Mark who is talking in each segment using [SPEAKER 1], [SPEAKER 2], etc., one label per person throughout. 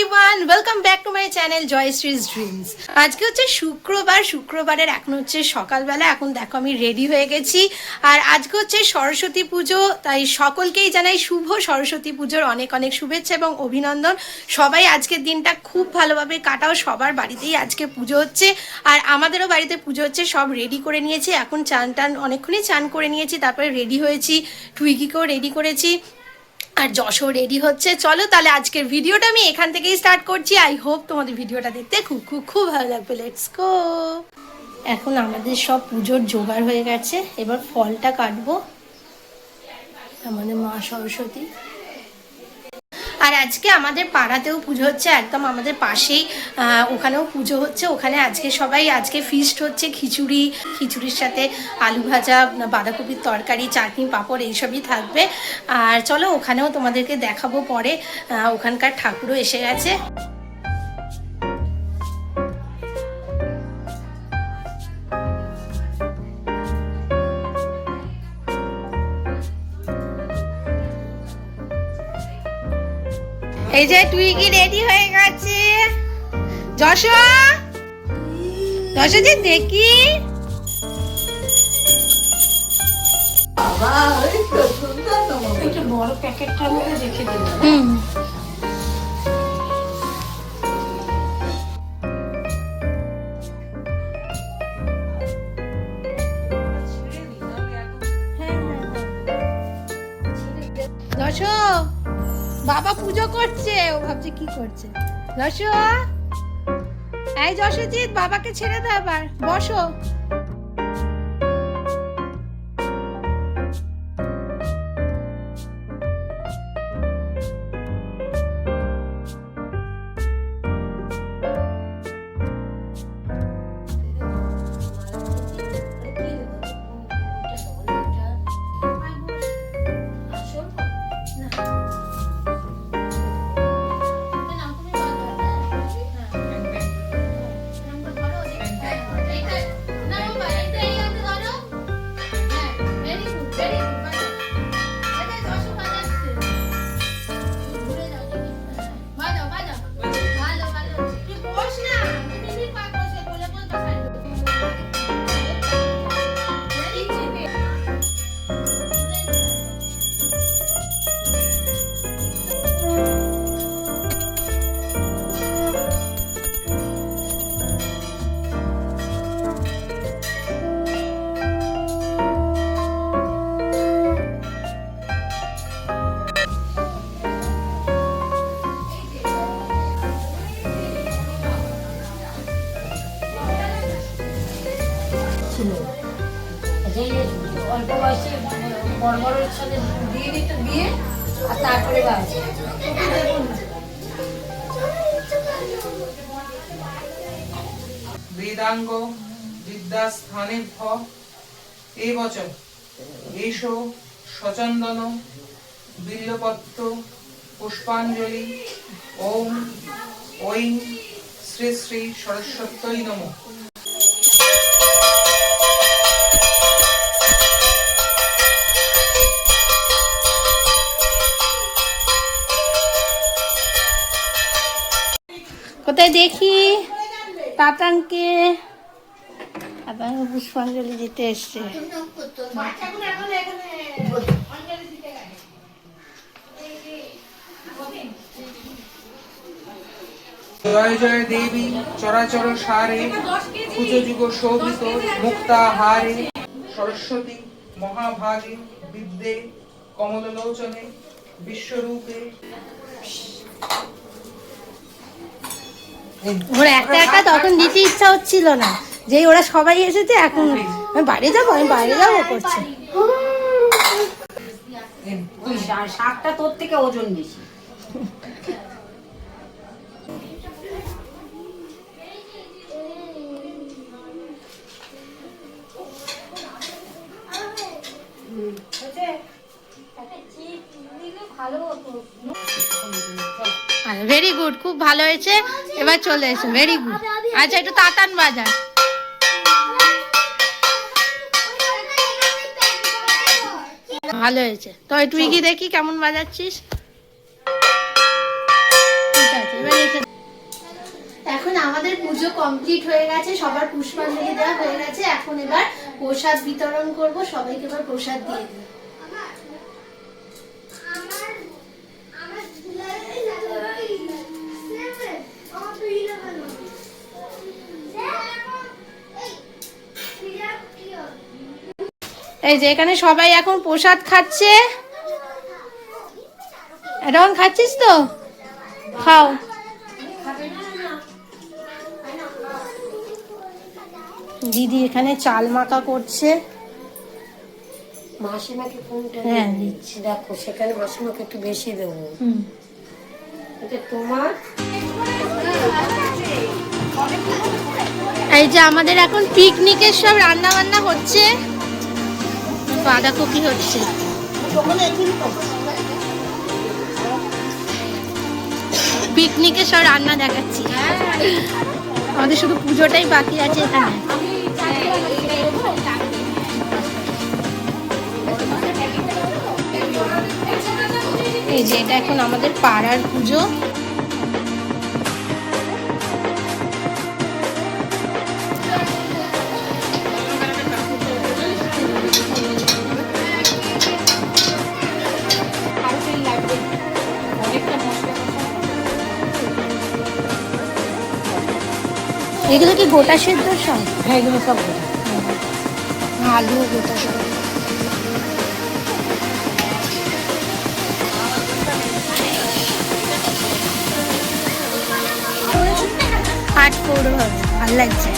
[SPEAKER 1] Everyone, welcome back to my channel Jayashree's dreams. আজকে হচ্ছে শুক্রবারের এখন হচ্ছে সকালবেলা। এখন দেখো আমি রেডি হয়ে গেছি, আর আজকে হচ্ছে সরস্বতী পুজো, তাই সকলকেই জানাই শুভ সরস্বতী পুজোর অনেক অনেক শুভেচ্ছা এবং অভিনন্দন। সবাই আজকের দিনটা খুব ভালোভাবে কাটাও। সবার বাড়িতেই আজকে পুজো হচ্ছে, আর আমাদেরও বাড়িতে পুজো হচ্ছে। সব রেডি করে নিয়েছি, এখন চান অনেকক্ষণই চান করে নিয়েছি, তারপরে রেডি হয়েছি, টুইগিকেও রেডি করেছি, আর যশও রেডি হচ্ছে। চলো তাহলে আজকের ভিডিওটা আমি এখান থেকেই স্টার্ট করছি। আই হোপ তোমাদের ভিডিওটা দেখতে খুব খুব খুব ভালো লাগবে। Let's go. এখন আমাদের সব পুজোর জোগাড় হয়ে গেছে, এবার ফলটা কাটবো। আমাদের মা সরস্বতী। আর আজকে আমাদের পাড়াতেও পুজো হচ্ছে, একদম আমাদের পাশেই ওখানেও পুজো হচ্ছে। ওখানে আজকে ফিস্ট হচ্ছে, খিচুড়ির সাথে আলু ভাজা, বাঁধাকপির তরকারি, চাটনি, পাঁপড় এইসবই থাকবে। আর চলো ওখানেও তোমাদেরকে দেখাবো পরে। ওখানকার ঠাকুরও এসে গেছে। এই যে টুইগি রেডি হয়ে গেছে। যশোজি দেখি। একটু বড় প্যাকেটটার মধ্যে রেখে দিলাম। যশো, বাবা পুজো করছে। ও ভাবছে কি করছে। যশো, এই যশোজিৎ, বাবাকে ছেড়ে দাও, আবার বসো। অল্প বয়সে বড় বড় সাথে দিয়ে দিত, দিয়ে আর তারপরে
[SPEAKER 2] বেদাঙ্গ বিদ্যাস্থানে এ বচন এসো সচন্দন বিল্লপত্র পুষ্পাঞ্জলি ওম ঐং শ্রী শ্রী সরস্বত্যই নমঃ।
[SPEAKER 1] কোথায় দেখি তাতানকে? পুষ্পাঞ্জলি দিতে এসছে।
[SPEAKER 2] জয় জয় দেবী চরাচর সারে পুজো যুগ শোভিত মুক্তাহারে সরস্বতী মহাভাগে বিদ্যে কমললোচনে বিশ্বরূপে।
[SPEAKER 1] ওর একা একা তখন দিতে ইচ্ছা হচ্ছিল না, যেই ওরা সবাই এসেছে এখন আমি বাইরে যাবো করছে।
[SPEAKER 3] শাকটা তোর থেকে ওজন বেশি।
[SPEAKER 1] ভেরি গুড, খুব ভালো হয়েছে। এবার চলে এসো, ভেরি গুড। আচ্ছা, একটু তাতান বাজা। ভালো হয়েছে। তো তুই কি দেখি কেমন বাজাচ্ছিস। ঠিক আছে, এবার রেখে আমাদের পুজো কমপ্লিট হয়ে গেছে, সবার পুষ্পাঞ্জলি দেওয়া হয়ে গেছে। এখন এবার প্রসাদ বিতরণ করব, সবাইকে এবার প্রসাদ দিয়ে দিই। এই যে এখানে সবাই এখন প্রসাদ খাচ্ছে। এখন খাচ্ছিস তো, খাও। দিদি এখানে চাল মাখা করছে।
[SPEAKER 3] মাসিমাকে কোনটা
[SPEAKER 1] হ্যাঁ
[SPEAKER 3] দিচ্ছি দেখো, সেখানে মাসিমাকে একটু বেশি দেবো। এটা তোমার।
[SPEAKER 1] এই যে আমাদের এখন পিকনিকের সব রান্না বান্না হচ্ছে, বাঁধাকপি হচ্ছে। পিকনিকের সব রান্না দেখাচ্ছি, আমাদের শুধু পুজোটাই বাকি আছে এখানে। এই যে এটা এখন আমাদের পাড়ার পুজো। এগুলো কি গোটা সেদ্ধ সব?
[SPEAKER 3] হ্যাঁ, এগুলো সব গোটা।
[SPEAKER 1] আলু গোটা সেদ্ধ। আট পৌড়ো হবে, ভালো লাগছে।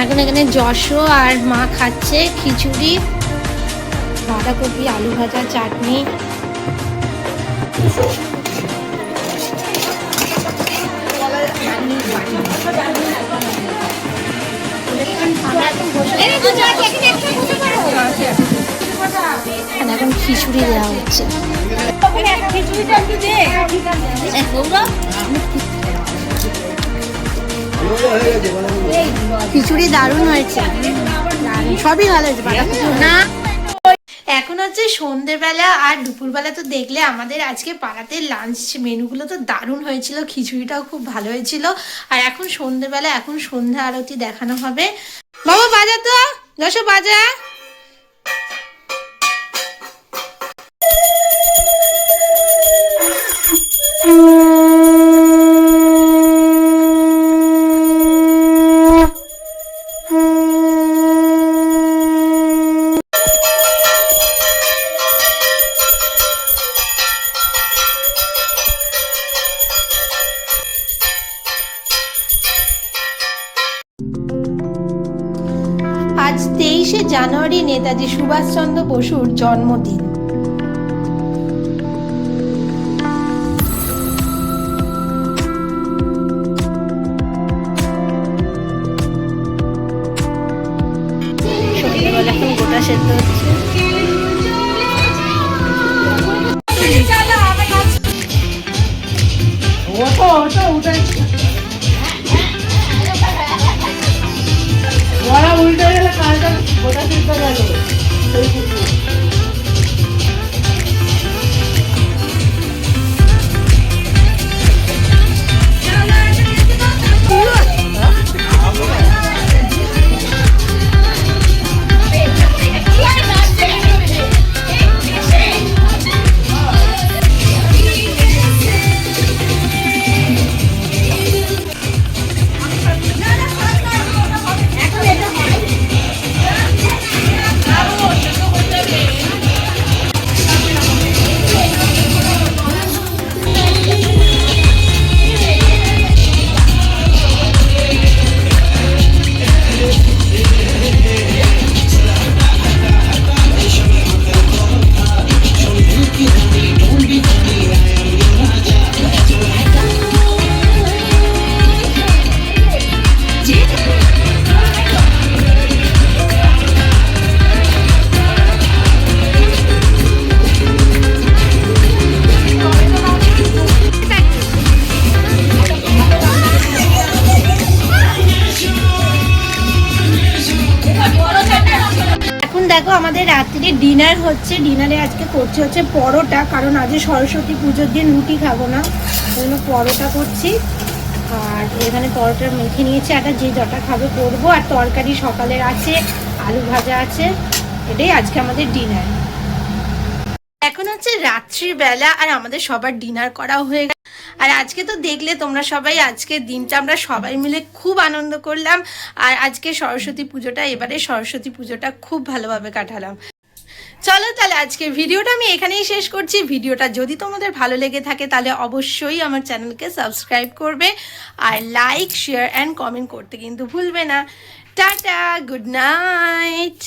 [SPEAKER 1] এখন এখানে যশো আর মা খাচ্ছে খিচুড়ি, বাঁধাকপি, আলু ভাজা, চাটনি। এখন খিচুড়ি দেওয়া হচ্ছে। খিচুড়ি দারুণ হয়েছে, সবই ভালো হয়েছে না। এখন হচ্ছে সন্ধ্যেবেলা আর দুপুরবেলা তো দেখলে আমাদের আজকে পাড়াতে লাঞ্চ মেনুগুলো তো দারুণ হয়েছিল, খিচুড়িটাও খুব ভালো হয়েছিল। আর এখন সন্ধ্যেবেলা, এখন সন্ধ্যা আরতি দেখানো হবে। বাবা বাজা তো, যশো বাজা। আজ 23শে জানুয়ারি নেতাজি সুভাষচন্দ্র বসুর জন্মদিন। সন্ধ্যেবেলা এখন গোটা সেদ্ধ হচ্ছে।
[SPEAKER 3] উল্টে গেলে কালটা গোটা সিদ্ধ গেল।
[SPEAKER 1] আমাদের রাত্রে ডিনার হচ্ছে। ডিনারে আজকে করছি হচ্ছে পরোটা, কারণ আজ সরস্বতী পুজোর দিন রুটি খাবো না, ওই জন্য পরোটা করছি। আর এখানে পরোটা মেখে নিয়েছি, একটা যে যটা খাবে করবো। আর তরকারি সকালের আছে, আলু ভাজা আছে, এটাই আজকে আমাদের ডিনার। এখন হচ্ছে রাত্রিবেলা আর আমাদের সবার ডিনার করা হয়ে গেছে। আর আজকে তো দেখলে তোমরা সবাই, আজকের দিনটা আমরা সবাই মিলে খুব আনন্দ করলাম। আর আজকে সরস্বতী পুজোটা, এবারে সরস্বতী পুজোটা খুব ভালোভাবে কাটালাম। চলো তাহলে আজকে ভিডিওটা আমি এখানেই শেষ করছি। ভিডিওটা যদি তোমাদের ভালো লেগে থাকে তাহলে অবশ্যই আমার চ্যানেলকে সাবস্ক্রাইব করবে, আর লাইক, শেয়ার অ্যান্ড কমেন্ট করতে কিন্তু ভুলবে না। Tata, good night.